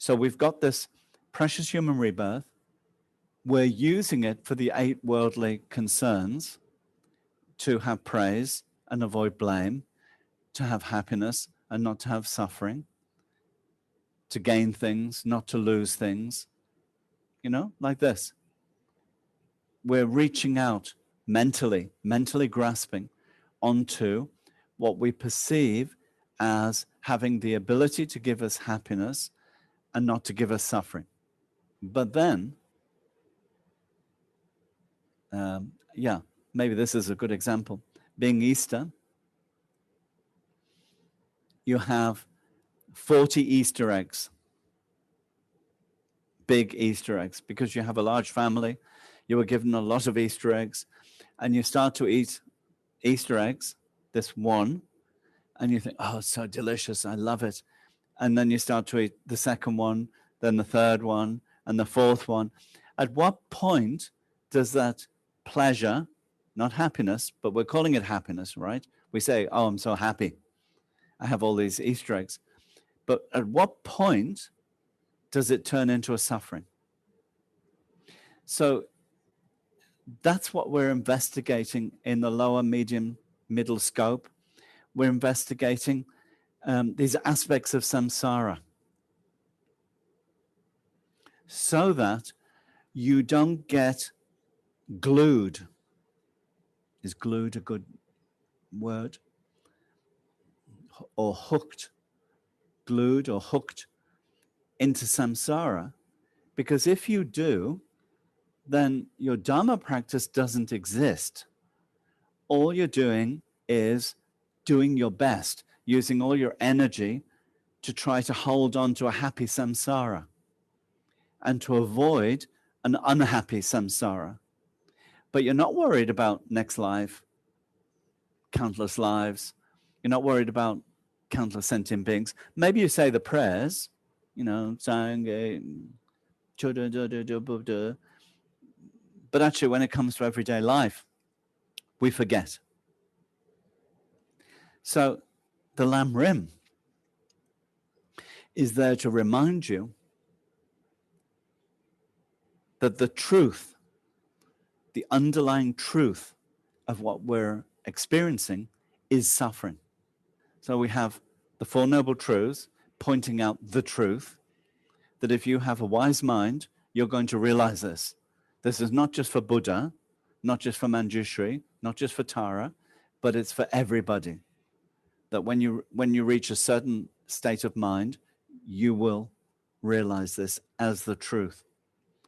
So we've got this precious human rebirth. We're using it for the 8 worldly concerns, to have praise and avoid blame, to have happiness and not to have suffering, to gain things, not to lose things, like this. We're reaching out mentally grasping onto what we perceive as having the ability to give us happiness and not to give us suffering. But then, maybe this is a good example. Being Easter, you have 40 Easter eggs, big Easter eggs, because you have a large family. You were given a lot of Easter eggs, and you start to eat Easter eggs, this one, and you think, oh, it's so delicious, I love it. And then you start to eat the second one, then the third one, and the fourth one. At what point does that pleasure, not happiness, but we're calling it happiness, right? We say, oh, I'm so happy, I have all these Easter eggs. But at what point does it turn into a suffering? So that's what we're investigating in the lower, medium, middle scope. We're investigating these aspects of samsara, so that you don't get glued. Is glued a good word? Or hooked, glued or hooked into samsara. Because if you do, then your Dharma practice doesn't exist. All you're doing is doing your best, using all your energy to try to hold on to a happy samsara and to avoid an unhappy samsara. But you're not worried about next life, countless lives. You're not worried about countless sentient beings. Maybe you say the prayers, but actually when it comes to everyday life, we forget. So the Lamrim is there to remind you that the truth, the underlying truth of what we're experiencing is suffering. So we have the Four Noble Truths pointing out the truth, that if you have a wise mind, you're going to realize this. This is not just for Buddha, not just for Manjushri, not just for Tara, but it's for everybody. That when you reach a certain state of mind, you will realize this as the truth.